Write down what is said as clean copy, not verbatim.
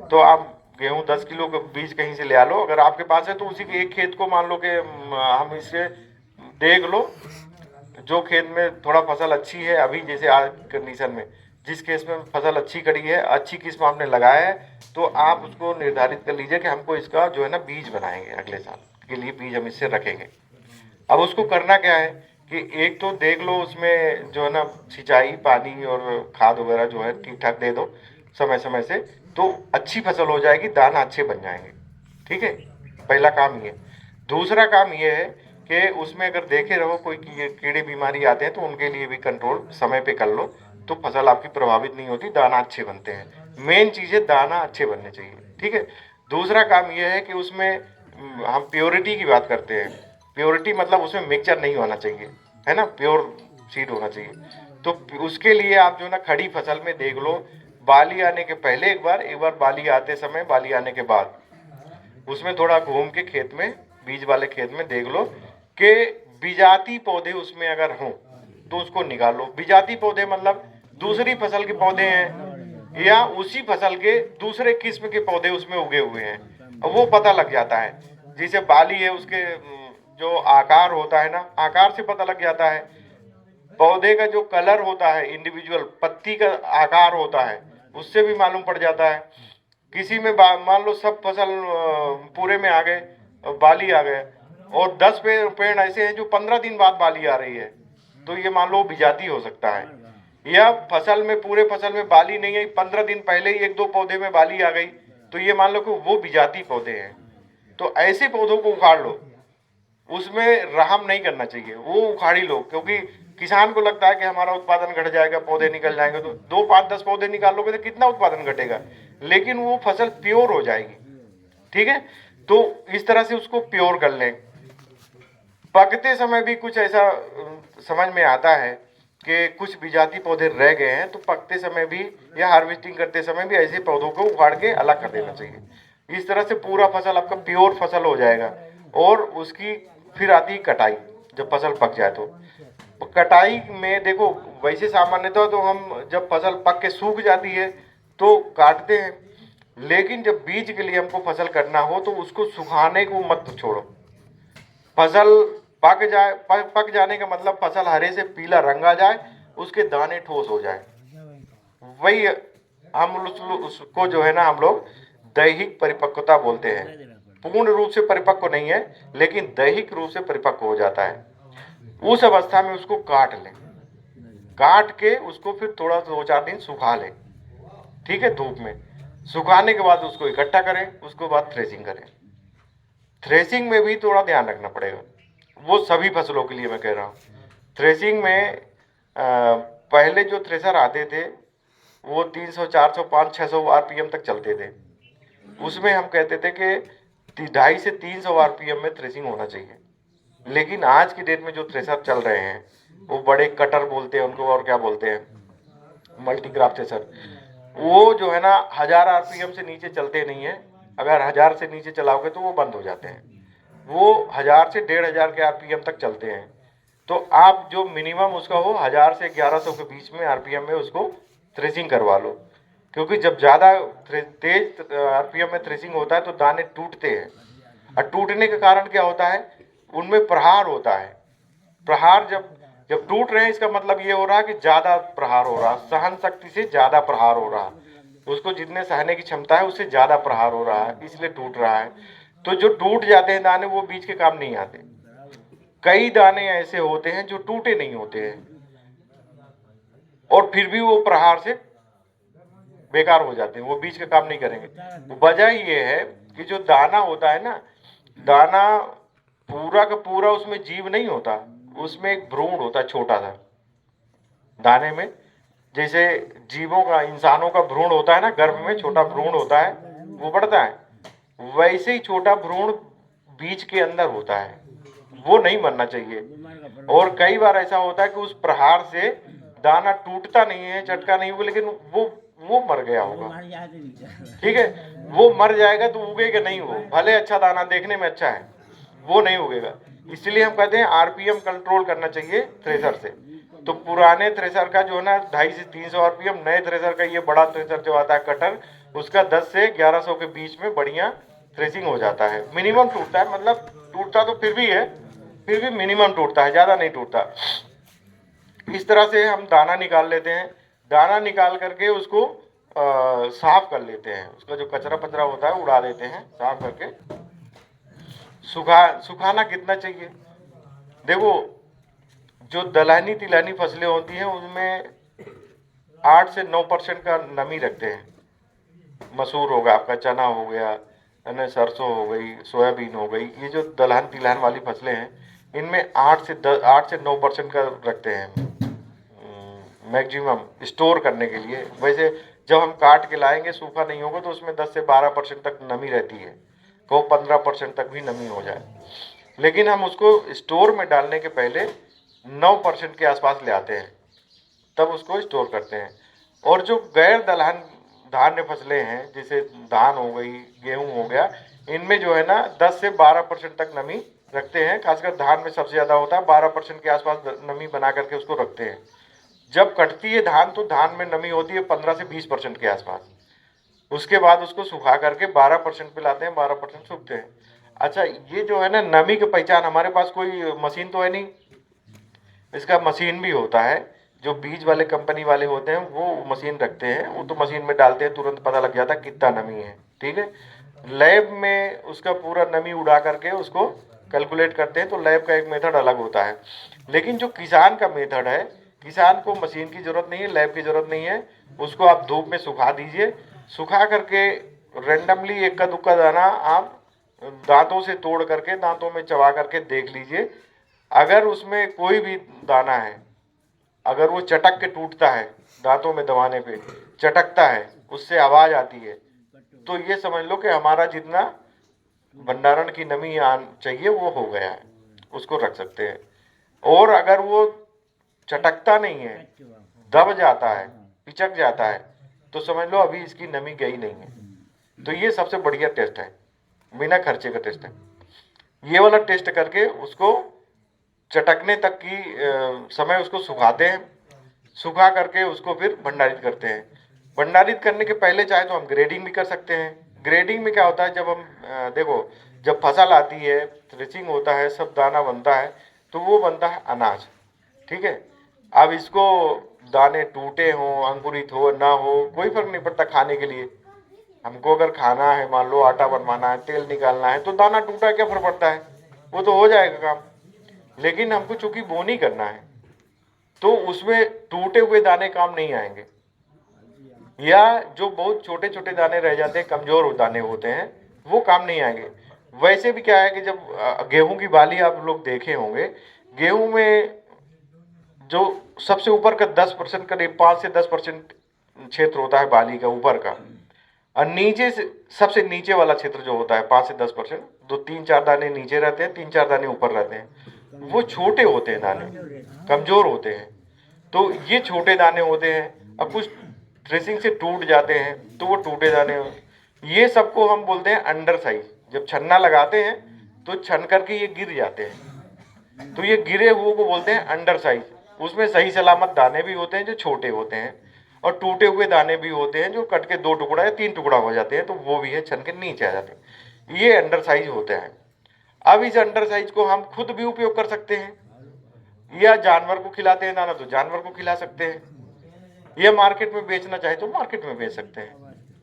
तो आप गेहूं 10 किलो का बीज कहीं से ले आ लो, अगर आपके पास है तो उसी के एक खेत को मान लो कि हम इससे देख लो, जो खेत में थोड़ा फसल अच्छी है अभी, जैसे आज कंडीशन में जिस खेत में फसल अच्छी करी है, अच्छी किस्म आपने लगाया है, तो आप उसको निर्धारित कर लीजिए कि हमको इसका जो है ना बीज बनाएंगे, अगले साल के लिए बीज हम इससे रखेंगे। अब उसको करना क्या है कि एक तो देख लो उसमें जो है ना सिंचाई पानी और खाद वगैरह जो है ठीक ठाक दे दो समय समय से, तो अच्छी फसल हो जाएगी, दाना अच्छे बन जाएंगे। ठीक है, पहला काम ये। दूसरा काम ये है कि उसमें अगर देखे रहो कोई कीड़े बीमारी आते हैं तो उनके लिए भी कंट्रोल समय पे कर लो, तो फसल आपकी प्रभावित नहीं होती, दाना अच्छे बनते हैं। मेन चीज़ है दाना अच्छे बनने चाहिए। ठीक है, दूसरा काम यह है कि उसमें हम प्योरिटी की बात करते हैं। प्योरिटी मतलब उसमें मिक्सचर नहीं होना चाहिए, है ना, प्योर सीड होना चाहिए। तो उसके लिए आप जो ना खड़ी फसल में देख लो, बाली आने के पहले एक बार बाली आते समय, बाली आने के बाद उसमें थोड़ा घूम के खेत में, बीज वाले खेत में देख लो कि बिजाती पौधे उसमें अगर हों तो उसको निकाल लो। बिजाती पौधे मतलब दूसरी फसल के पौधे हैं या उसी फसल के दूसरे किस्म के पौधे उसमें उगे हुए हैं, वो पता लग जाता है। जैसे बाली है उसके जो आकार होता है ना, आकार से पता लग जाता है। पौधे का जो कलर होता है, इंडिविजुअल पत्ती का आकार होता है, उससे भी मालूम पड़ जाता है। किसी में मान लो सब फसल पूरे में आ गए, बाली आ गए, और 10 पेड़ ऐसे हैं जो 15 दिन बाद बाली आ रही है, तो ये मान लो बिजाती हो सकता है। या फसल में, पूरे फसल में बाली नहीं आई, 15 दिन पहले ही एक दो पौधे में बाली आ गई, तो ये मान लो कि वो बिजाती पौधे हैं। तो ऐसे पौधों को उखाड़ लो, उसमें रहम नहीं करना चाहिए, वो उखाड़ी लो। क्योंकि किसान को लगता है कि हमारा उत्पादन घट जाएगा, पौधे निकल जाएंगे, तो 2 5 10 पौधे निकालोगे तो कितना उत्पादन घटेगा, लेकिन वो फसल प्योर हो जाएगी। ठीक है, तो इस तरह से उसको प्योर कर लें। पकते समय भी कुछ ऐसा समझ में आता है कि कुछ विजाती पौधे रह गए हैं, तो पकते समय भी या हार्वेस्टिंग करते समय भी ऐसे पौधों को उखाड़ के अलग कर देना चाहिए। इस तरह से पूरा फसल आपका प्योर फसल हो जाएगा। और उसकी फिर आती है कटाई, जब फसल पक जाए तो कटाई में देखो, वैसे सामान्यतः तो हम जब फसल पक के सूख जाती है तो काटते हैं, लेकिन जब बीज के लिए हमको फसल करना हो तो उसको सुखाने को मत छोड़ो। फसल पक जाने का मतलब फसल हरे से पीला रंग आ जाए, उसके दाने ठोस हो जाए, वही हम उसको जो है ना हम लोग दैहिक परिपक्वता बोलते हैं। पूर्ण रूप से परिपक्व नहीं है, लेकिन दैहिक रूप से परिपक्व हो जाता है। उस अवस्था में उसको काट लें, काट के उसको फिर थोड़ा 2 4 दिन सुखा लें। ठीक है, धूप में सुखाने के बाद उसको इकट्ठा करें, उसके बाद थ्रेसिंग करें। थ्रेसिंग में भी थोड़ा ध्यान रखना पड़ेगा, वो सभी फसलों के लिए मैं कह रहा हूँ। थ्रेसिंग में पहले जो थ्रेसर आते थे वो 300 400 500 600 आरपीएम तक चलते थे। उसमें हम कहते थे कि 250 से 300 आरपीएम में थ्रेसिंग होना चाहिए। लेकिन आज की डेट में जो थ्रेसर चल रहे हैं, वो बड़े कटर बोलते हैं उनको, और क्या बोलते हैं, मल्टीक्राफ्ट थ्रेसर, वो जो है ना 1000 आरपीएम से नीचे चलते नहीं है। अगर 1000 से नीचे चलाओगे तो वो बंद हो जाते हैं। वो 1000 से 1500 के आरपीएम तक चलते हैं। तो आप जो मिनिमम उसका हो 1000 से 1100 के बीच में आरपीएम में उसको थ्रेसिंग करवा लो। क्योंकि जब ज़्यादा तेज आरपीएम में थ्रेसिंग होता है तो दाने टूटते हैं, और टूटने के कारण क्या होता है, उनमें प्रहार होता है। प्रहार जब जब टूट रहे हैं, इसका मतलब ये हो रहा है कि ज्यादा प्रहार हो रहा, सहन शक्ति से ज्यादा प्रहार हो रहा, उसको जितने सहने की क्षमता है उससे ज्यादा प्रहार हो रहा है, इसलिए टूट रहा है। तो जो टूट जाते हैं दाने, वो बीज के काम नहीं आते। कई दाने ऐसे होते हैं जो टूटे नहीं होते हैं, और फिर भी वो प्रहार से बेकार हो जाते हैं, वो बीज का काम नहीं करेंगे। वजह ये है कि जो दाना होता है ना, दाना पूरा का पूरा उसमें जीव नहीं होता, उसमें एक भ्रूण होता है छोटा सा दाने में। जैसे जीवों का, इंसानों का भ्रूण होता है ना, गर्भ में छोटा भ्रूण होता है, वो बढ़ता है, वैसे ही छोटा भ्रूण बीज के अंदर होता है, वो नहीं मरना चाहिए। और कई बार ऐसा होता है कि उस प्रहार से दाना टूटता नहीं है, झटका नहीं हुआ, लेकिन वो मर गया होगा। ठीक है, वो मर जाएगा तो उगेगा नहीं, वो भले अच्छा दाना देखने में अच्छा है, वो नहीं उगेगा। इसलिए हम कहते हैं आरपीएम कंट्रोल करना चाहिए थ्रेसर से। तो पुराने थ्रेसर का जो है ना 250 से 300 आरपीएम, नए थ्रेसर का ये बड़ा थ्रेसर जो आता है कटर, उसका 10 से 1100 के बीच में बढ़िया थ्रेसिंग हो जाता है। मिनिमम टूटता है, मतलब टूटता तो फिर भी है, फिर भी मिनिमम टूटता है, ज़्यादा नहीं टूटता। इस तरह से हम दाना निकाल लेते हैं। दाना निकाल करके उसको साफ कर लेते हैं, उसका जो कचरा पचरा होता है उड़ा देते हैं साफ करके। सुखाना कितना चाहिए? देखो, जो दलहनी तिलहनी फसलें होती हैं उनमें 8 से 9% का नमी रखते हैं। मसूर होगा आपका, चना हो गया, है सरसों हो गई, सोयाबीन हो गई, ये जो दलहन तिलहन वाली फसलें हैं इनमें 8 से 9% का रखते हैं मैक्सिमम स्टोर करने के लिए। वैसे जब हम काट के लाएंगे सूखा नहीं होगा तो उसमें 10 से 12% तक नमी रहती है, को 15% तक भी नमी हो जाए। लेकिन हम उसको स्टोर में डालने के पहले 9% के आसपास ले आते हैं, तब उसको स्टोर करते हैं। और जो गैर दलहन धान्य फसलें हैं जैसे धान हो गई, गेहूं हो गया, इनमें जो है ना 10 से 12% तक नमी रखते हैं। खासकर धान में सबसे ज़्यादा होता है, 12% के आसपास नमी बना करके उसको रखते हैं। जब कटती है धान तो धान में नमी होती है 15 से 20% के आसपास। उसके बाद उसको सुखा करके 12% पे लाते हैं, 12% सूखते हैं। अच्छा, ये जो है ना नमी की पहचान, हमारे पास कोई मशीन तो है नहीं, इसका मशीन भी होता है। जो बीज वाले कंपनी वाले होते हैं वो मशीन रखते हैं, वो तो मशीन में डालते हैं, तुरंत पता लग जाता है कितना नमी है। ठीक है, लैब में उसका पूरा नमी उड़ा करके उसको कैलकुलेट करते हैं, तो लैब का एक मेथड अलग होता है। लेकिन जो किसान का मेथड है, किसान को मशीन की ज़रूरत नहीं है, लैब की ज़रूरत नहीं है। उसको आप धूप में सुखा दीजिए, सुखा करके रेंडमली इक्का दुक्का दाना आप दांतों से तोड़ करके, दांतों में चबा करके देख लीजिए। अगर उसमें कोई भी दाना है, अगर वो चटक के टूटता है, दांतों में दबाने पे चटकता है, उससे आवाज़ आती है, तो ये समझ लो कि हमारा जितना भंडारण की नमी चाहिए वो हो गया है, उसको रख सकते हैं। और अगर वो चटकता नहीं है, दब जाता है, पिचक जाता है, तो समझ लो अभी इसकी नमी गई नहीं है। तो ये सबसे बढ़िया टेस्ट है, बिना खर्चे का टेस्ट है। ये वाला टेस्ट करके उसको चटकने तक की समय उसको सुखाते हैं, सुखा करके उसको फिर भंडारित करते हैं। भंडारित करने के पहले चाहे तो हम ग्रेडिंग भी कर सकते हैं। ग्रेडिंग में क्या होता है, जब हम देखो, जब फसल आती है, थ्रेसिंग होता है, सब दाना बनता है, तो वो बनता है अनाज। ठीक है, अब इसको दाने टूटे हों, अंकुरित हो ना हो, कोई फर्क नहीं पड़ता खाने के लिए। हमको अगर खाना है, मान लो आटा बनवाना है, तेल निकालना है, तो दाना टूटा क्या फर्क पड़ता है, वो तो हो जाएगा काम। लेकिन हमको चूंकि बोनी करना है तो उसमें टूटे हुए दाने काम नहीं आएंगे, या जो बहुत छोटे छोटे दाने रह जाते हैं, कमजोर दाने होते हैं, वो काम नहीं आएंगे। वैसे भी क्या है कि जब गेहूं की बाली आप लोग देखे होंगे, गेहूं में जो सबसे ऊपर का 10%, करीब 5 से 10% क्षेत्र होता है बाली का ऊपर का, और नीचे से सबसे नीचे वाला क्षेत्र जो होता है 5 से 10%, दो 3-4 दाने नीचे रहते हैं, 3-4 दाने ऊपर रहते हैं, वो छोटे होते हैं दाने, कमजोर होते हैं। तो ये छोटे दाने होते हैं। अब कुछ ड्रेसिंग से टूट जाते हैं तो वो टूटे दाने, ये सबको हम बोलते हैं अंडर साइज। जब छन्ना लगाते हैं तो छन करके ये गिर जाते हैं, तो ये गिरे हुए को बोलते हैं अंडर साइज। उसमें सही सलामत दाने भी होते हैं जो छोटे होते हैं, और टूटे हुए दाने भी होते हैं जो कट के 2 टुकड़ा या 3 टुकड़ा हो जाते हैं, तो वो भी है, छन के नीचे आ जाते हैं। ये अंडर साइज होते हैं। अब इस अंडर साइज को हम खुद भी उपयोग कर सकते हैं, या जानवर को खिलाते हैं दाना तो जानवर को खिला सकते हैं, या मार्केट में बेचना चाहे तो मार्केट में बेच सकते हैं।